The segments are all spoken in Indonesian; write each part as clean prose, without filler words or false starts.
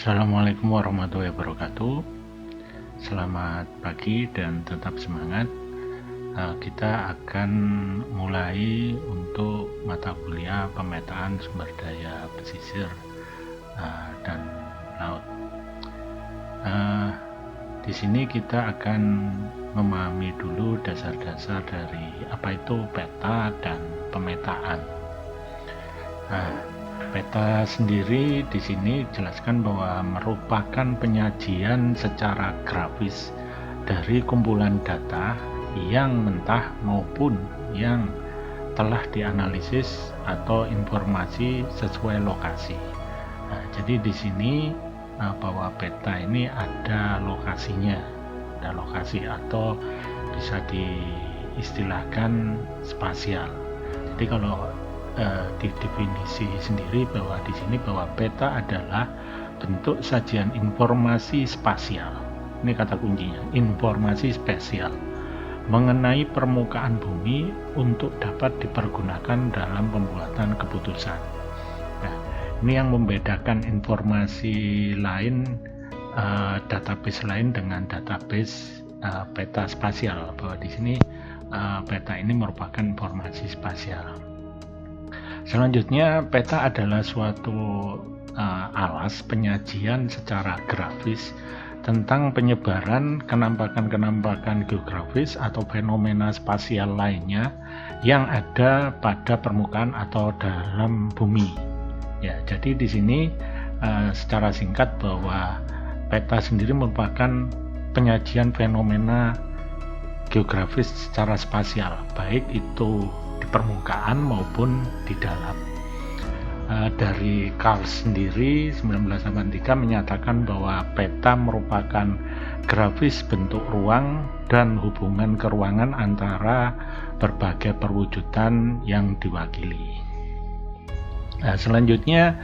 Assalamualaikum warahmatullahi wabarakatuh. Selamat pagi dan tetap semangat. Kita akan mulai untuk mata kuliah pemetaan sumber daya pesisir dan laut. Di sini kita akan memahami dulu dasar-dasar dari apa itu peta dan pemetaan. Peta sendiri di sini jelaskan bahwa merupakan penyajian secara grafis dari kumpulan data yang mentah maupun yang telah dianalisis atau informasi sesuai lokasi. Jadi di sini bahwa peta ini ada lokasinya, ada lokasi atau bisa diistilahkan spasial. Jadi kalau di definisi sendiri bahwa di sini bahwa peta adalah bentuk sajian informasi spasial. Ini kata kuncinya, informasi spasial mengenai permukaan bumi untuk dapat dipergunakan dalam pembuatan keputusan. Nah, ini yang membedakan informasi lain, database lain dengan database peta spasial, bahwa di sini peta ini merupakan informasi spasial. Selanjutnya, peta adalah suatu alas penyajian secara grafis tentang penyebaran kenampakan-kenampakan geografis atau fenomena spasial lainnya yang ada pada permukaan atau dalam bumi. Ya, jadi di sini secara singkat bahwa peta sendiri merupakan penyajian fenomena geografis secara spasial, baik itu di permukaan maupun di dalam. Dari Carl sendiri 1983 menyatakan bahwa peta merupakan grafis bentuk ruang dan hubungan keruangan antara berbagai perwujudan yang diwakili. Selanjutnya,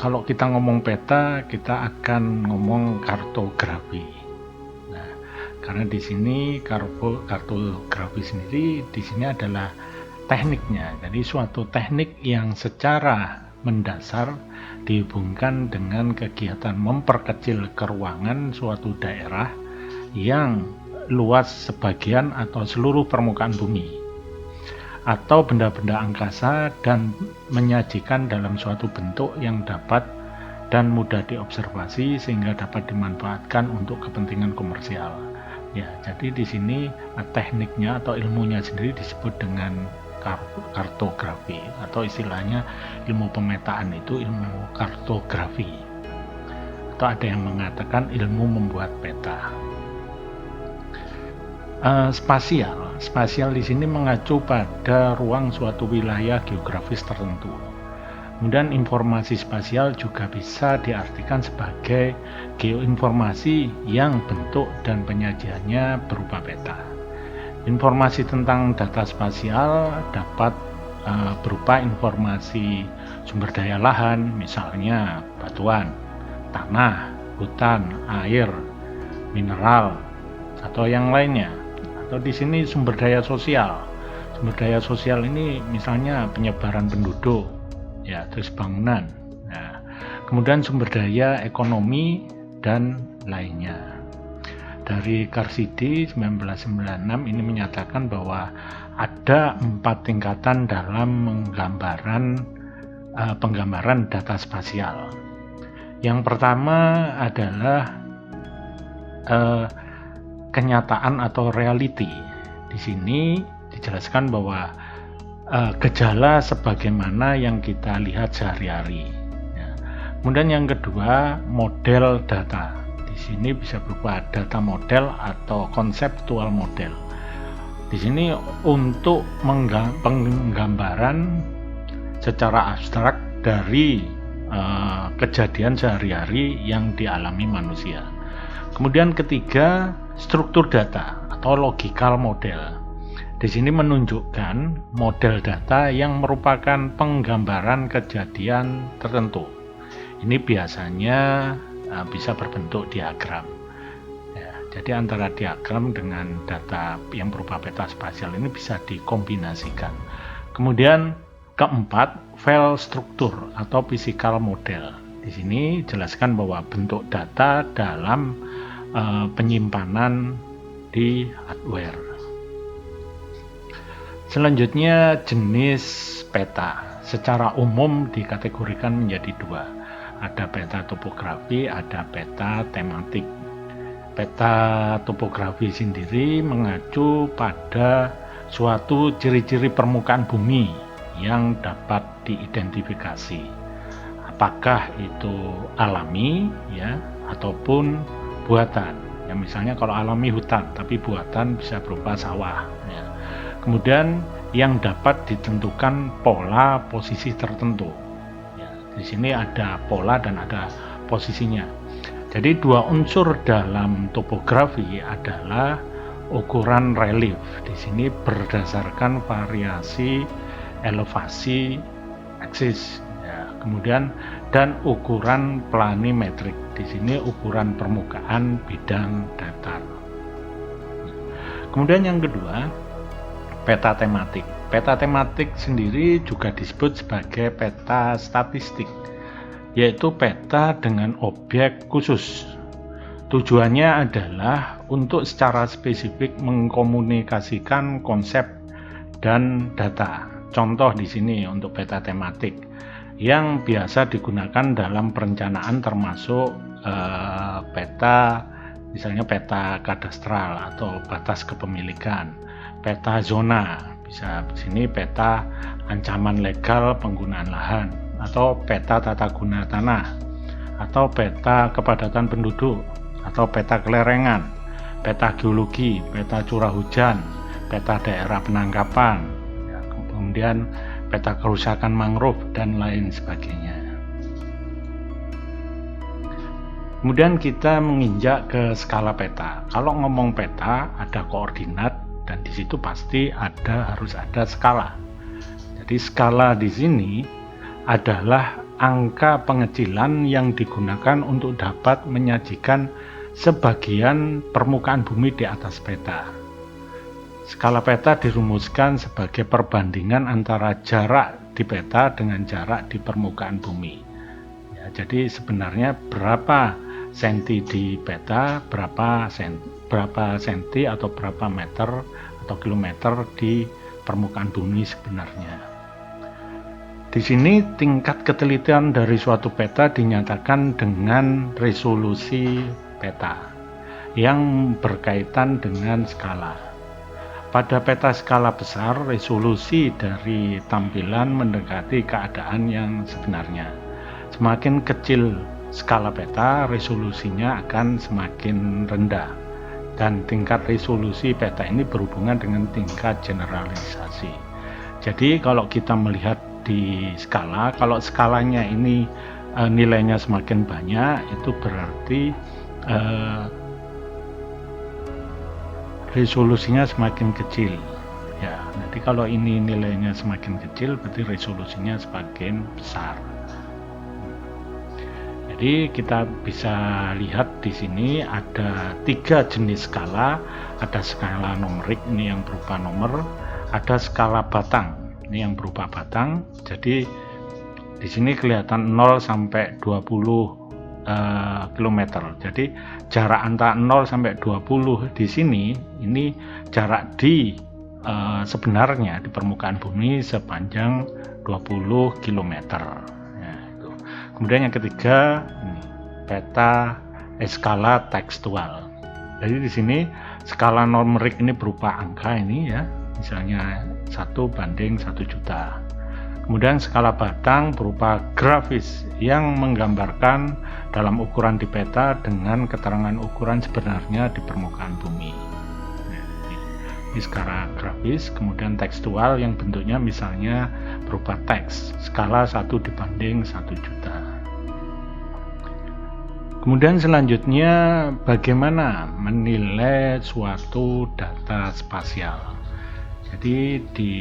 kalau kita ngomong peta, kita akan ngomong kartografi. Karena di sini kartografi sendiri di sini adalah tekniknya. Jadi suatu teknik yang secara mendasar dihubungkan dengan kegiatan memperkecil keruangan suatu daerah yang luas sebagian atau seluruh permukaan bumi atau benda-benda angkasa dan menyajikan dalam suatu bentuk yang dapat dan mudah diobservasi sehingga dapat dimanfaatkan untuk kepentingan komersial. Ya, jadi di sini tekniknya atau ilmunya sendiri disebut dengan kartografi, atau istilahnya ilmu pemetaan itu ilmu kartografi, atau ada yang mengatakan ilmu membuat peta. Spasial di sini mengacu pada ruang suatu wilayah geografis tertentu. Kemudian informasi spasial juga bisa diartikan sebagai geoinformasi yang bentuk dan penyajiannya berupa peta. Informasi tentang data spasial dapat berupa informasi sumber daya lahan, misalnya batuan, tanah, hutan, air, mineral, atau yang lainnya. Atau di sini sumber daya sosial. Sumber daya sosial ini misalnya penyebaran penduduk, ya, terus bangunan. Nah, kemudian sumber daya ekonomi dan lainnya. Dari Carsidi 1996 ini menyatakan bahwa ada 4 tingkatan dalam penggambaran data spasial. Yang pertama adalah kenyataan atau reality. Di sini dijelaskan bahwa gejala sebagaimana yang kita lihat sehari-hari. Ya. Kemudian yang kedua, model data. Di sini bisa berupa data model atau konseptual model. Di sini untuk penggambaran secara abstrak dari kejadian sehari-hari yang dialami manusia. Kemudian ketiga, struktur data atau logical model. Di sini menunjukkan model data yang merupakan penggambaran kejadian tertentu. Ini biasanya bisa berbentuk diagram. Ya, jadi antara diagram dengan data yang berupa peta spasial ini bisa dikombinasikan. Kemudian keempat, file struktur atau physical model. Di sini jelaskan bahwa bentuk data dalam penyimpanan di hardware. Selanjutnya, jenis peta secara umum dikategorikan menjadi dua. Ada peta topografi, ada peta tematik. Peta topografi sendiri mengacu pada suatu ciri-ciri permukaan bumi yang dapat diidentifikasi. Apakah itu alami ya ataupun buatan. Ya misalnya kalau alami hutan, tapi buatan bisa berupa sawah ya. Kemudian yang dapat ditentukan pola posisi tertentu. Ya, di sini ada pola dan ada posisinya. Jadi dua unsur dalam topografi adalah ukuran relief. Di sini berdasarkan variasi elevasi aksis. Ya, kemudian dan ukuran planimetrik. Di sini ukuran permukaan bidang datar. Kemudian yang kedua, peta tematik. Peta tematik sendiri juga disebut sebagai peta statistik, yaitu peta dengan objek khusus. Tujuannya adalah untuk secara spesifik mengkomunikasikan konsep dan data. Contoh di sini untuk peta tematik yang biasa digunakan dalam perencanaan termasuk peta, misalnya peta kadastral atau batas kepemilikan, peta zona, bisa di sini peta ancaman legal penggunaan lahan, atau peta tata guna tanah, atau peta kepadatan penduduk, atau peta kelerengan, peta geologi, peta curah hujan, peta daerah penangkapan, ya, kemudian peta kerusakan mangrove dan lain sebagainya. Kemudian kita menginjak ke skala peta. Kalau ngomong peta ada koordinat dan di situ pasti harus ada skala. Jadi skala di sini adalah angka pengecilan yang digunakan untuk dapat menyajikan sebagian permukaan bumi di atas peta. Skala peta dirumuskan sebagai perbandingan antara jarak di peta dengan jarak di permukaan bumi. Ya, jadi sebenarnya berapa senti di peta, berapa senti atau berapa meter atau kilometer di permukaan bumi sebenarnya. Di sini tingkat ketelitian dari suatu peta dinyatakan dengan resolusi peta yang berkaitan dengan skala. Pada peta skala besar, resolusi dari tampilan mendekati keadaan yang sebenarnya. Semakin kecil skala peta, resolusinya akan semakin rendah. Dan tingkat resolusi peta ini berhubungan dengan tingkat generalisasi. Jadi kalau kita melihat di skala, kalau skalanya ini nilainya semakin banyak, itu berarti resolusinya semakin kecil. Ya, nanti kalau ini nilainya semakin kecil, berarti resolusinya semakin besar. Jadi kita bisa lihat di sini ada 3 jenis skala. Ada skala numerik, ini yang berupa nomor, ada skala batang, ini yang berupa batang. Jadi di sini kelihatan 0 sampai 20 km. Jadi jarak antara 0 sampai 20 di sini, ini jarak di sebenarnya di permukaan bumi sepanjang 20 km. Ya, itu. Kemudian yang ketiga, ini peta skala tekstual. Jadi di sini skala numerik ini berupa angka ini ya, misalnya 1:1 juta. Kemudian skala batang berupa grafis yang menggambarkan dalam ukuran di peta dengan keterangan ukuran sebenarnya di permukaan bumi. Ini skala grafis. Kemudian tekstual yang bentuknya misalnya berupa teks, skala 1:1 juta. Kemudian selanjutnya, bagaimana menilai suatu data spasial. Jadi di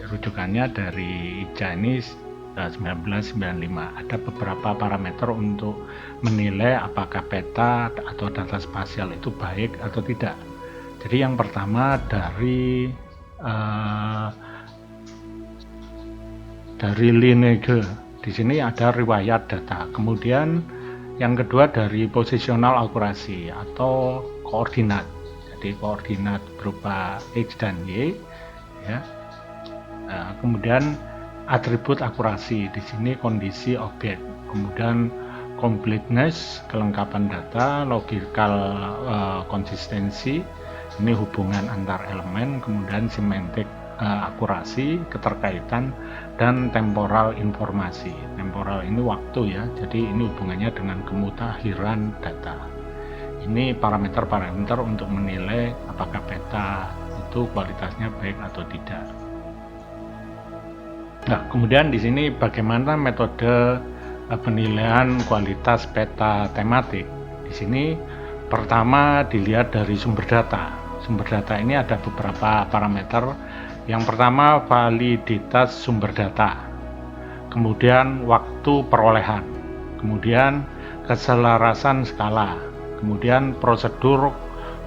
rujukannya dari ICA ini 1995 ada beberapa parameter untuk menilai apakah peta atau data spasial itu baik atau tidak. Jadi yang pertama dari dari lineage. Di sini ada riwayat data. Kemudian yang kedua dari positional akurasi atau koordinat. Jadi koordinat berupa X dan Y, ya. Nah, kemudian atribut akurasi, di sini kondisi objek. Kemudian completeness, kelengkapan data, logical konsistensi, ini hubungan antar elemen. Kemudian semantik akurasi, keterkaitan, dan temporal informasi. Temporal ini waktu, ya, jadi ini hubungannya dengan kemutakhiran data. Ini parameter-parameter untuk menilai apakah peta itu kualitasnya baik atau tidak. Nah, kemudian di sini bagaimana metode penilaian kualitas peta tematik. Di sini pertama dilihat dari sumber data. Sumber data ini ada beberapa parameter. Yang pertama, validitas sumber data, kemudian waktu perolehan, kemudian keselarasan skala, kemudian prosedur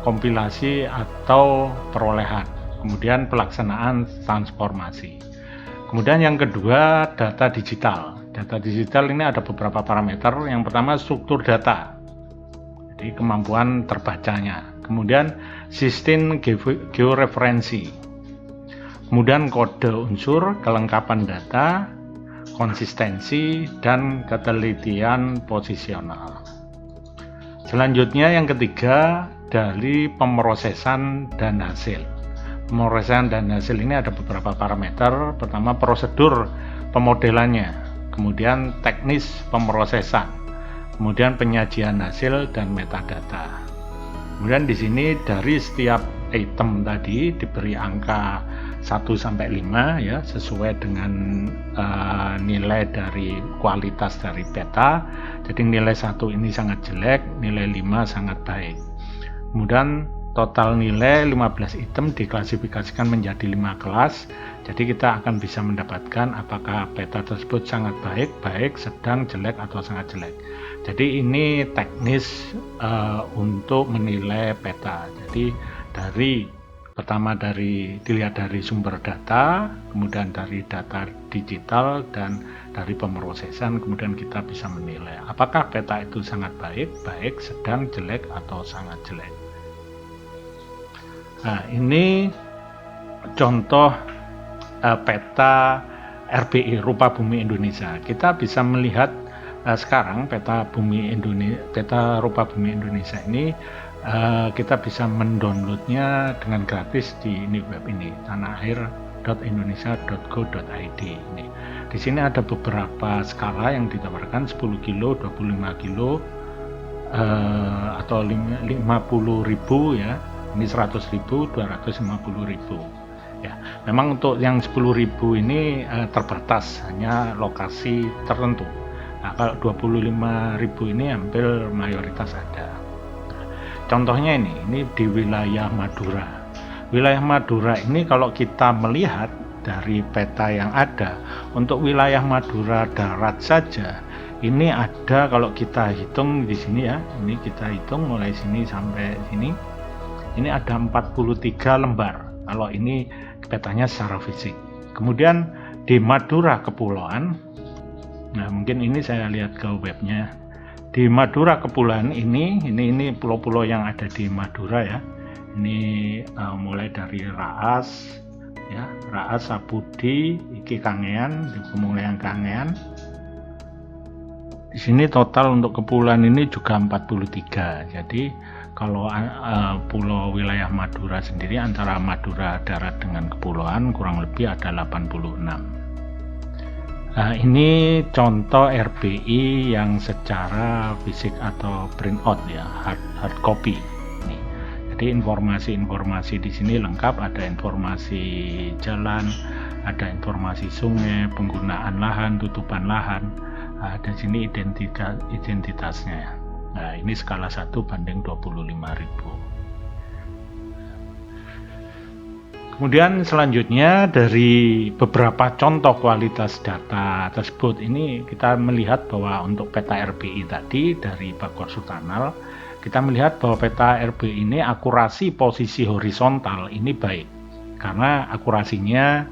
kompilasi atau perolehan, kemudian pelaksanaan transformasi. Kemudian yang kedua, data digital. Data digital ini ada beberapa parameter. Yang pertama, struktur data, jadi kemampuan terbacanya. Kemudian sistem georeferensi. Kemudian kode unsur, kelengkapan data, konsistensi, dan ketelitian posisional. Selanjutnya yang ketiga, dari pemrosesan dan hasil. Pemrosesan dan hasil ini ada beberapa parameter. Pertama, prosedur pemodelannya, kemudian teknis pemrosesan, kemudian penyajian hasil dan metadata. Kemudian di sini dari setiap item tadi diberi angka 1 sampai 5, ya, sesuai dengan nilai dari kualitas dari peta. Jadi nilai 1 ini sangat jelek, nilai 5 sangat baik. Kemudian total nilai 15 item diklasifikasikan menjadi 5 kelas. Jadi kita akan bisa mendapatkan apakah peta tersebut sangat baik, baik, sedang, jelek, atau sangat jelek. Jadi ini teknis untuk menilai peta. Jadi pertama dilihat dari sumber data, kemudian dari data digital, dan dari pemrosesan, kemudian kita bisa menilai apakah peta itu sangat baik, baik, sedang, jelek, atau sangat jelek. Nah, ini contoh peta RBI, rupa bumi Indonesia. Kita bisa melihat sekarang peta rupa bumi Indonesia ini kita bisa mendownloadnya dengan gratis di web ini, tanahir.indonesia.go.id. Ini di sini ada beberapa skala yang ditawarkan, 10 kilo, 25 kilo, atau 50.000, ya. Ini 100.000, 250.000. Ya, memang untuk yang 10.000 ini terbatas, hanya lokasi tertentu. Nah, kalau 25.000 ini hampir mayoritas ada. Contohnya ini di wilayah Madura. Wilayah Madura ini kalau kita melihat dari peta yang ada, untuk wilayah Madura darat saja, ini ada, kalau kita hitung di sini, ya, ini kita hitung mulai sini sampai sini, ini ada 43 lembar. Kalau ini petanya secara fisik. Kemudian di Madura Kepulauan, nah mungkin ini saya lihat ke webnya. Di Madura Kepulauan ini pulau-pulau yang ada di Madura, ya. Ini mulai dari Raas, ya, Raas, Sapudi, iki Kangean, di Pemulaian Kangean. Di sini total untuk kepulauan ini juga 43. Jadi kalau pulau wilayah Madura sendiri, antara Madura darat dengan kepulauan kurang lebih ada 86. Nah, ini contoh RBI yang secara fisik atau print out, ya, hard copy. Nih. Jadi informasi-informasi di sini lengkap, ada informasi jalan, ada informasi sungai, penggunaan lahan, tutupan lahan. Ada sini identitasnya. Nah, ini skala 1 banding 25.000. Kemudian selanjutnya dari beberapa contoh kualitas data tersebut, ini kita melihat bahwa untuk peta RBI tadi dari Bagor Sutanal, kita melihat bahwa peta RBI ini akurasi posisi horizontal ini baik, karena akurasinya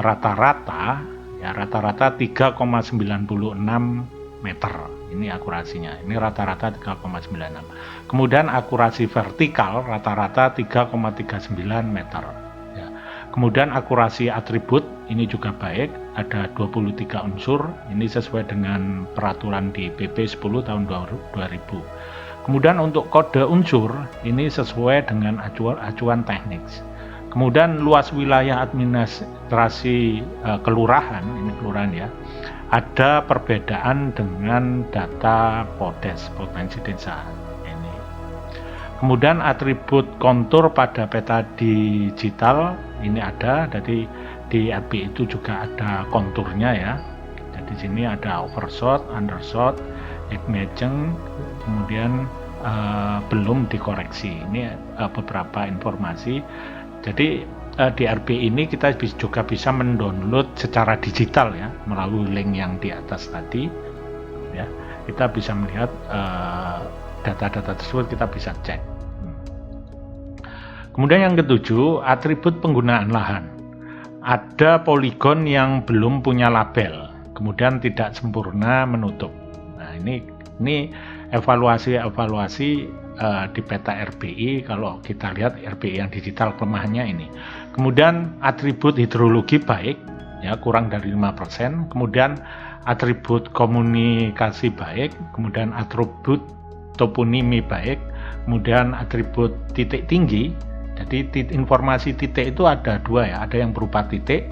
rata-rata, Ya, rata-rata 3,96 meter. Ini akurasinya. Ini rata-rata 3,96. Kemudian akurasi vertikal rata-rata 3,39 meter. Ya. Kemudian akurasi atribut ini juga baik, ada 23 unsur. Ini sesuai dengan peraturan di PP 10 tahun 2000. Kemudian untuk kode unsur ini sesuai dengan acuan teknik. Kemudian luas wilayah administrasi kelurahan, ini kelurahan ya, ada perbedaan dengan data PODES, potensi desa ini. Kemudian atribut kontur pada peta digital ini ada, jadi di RB itu juga ada konturnya ya. Jadi sini ada overshot, undershot, imaging, kemudian belum dikoreksi. Ini beberapa informasi. Jadi di RB ini kita juga bisa mendownload secara digital ya, melalui link yang di atas tadi ya. Kita bisa melihat data-data tersebut, kita bisa cek. Kemudian yang ketujuh, atribut penggunaan lahan. Ada poligon yang belum punya label, kemudian tidak sempurna menutup. Nah, ini evaluasi di peta RBI. Kalau kita lihat RBI yang digital kelemahannya ini. Kemudian atribut hidrologi baik ya, kurang dari 5%. Kemudian atribut komunikasi baik, kemudian atribut toponimi baik, kemudian atribut titik tinggi. Jadi informasi titik itu ada dua ya, ada yang berupa titik,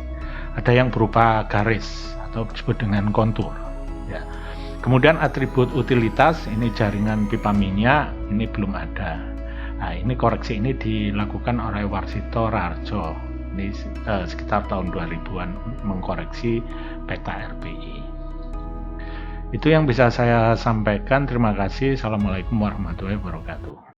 ada yang berupa garis atau disebut dengan kontur ya. Kemudian atribut utilitas, ini jaringan pipa minyak, ini belum ada. Nah, ini koreksi ini dilakukan oleh Warsito Rarjo. Ini sekitar tahun 2000-an mengkoreksi peta RBI. Itu yang bisa saya sampaikan. Terima kasih. Assalamualaikum warahmatullahi wabarakatuh.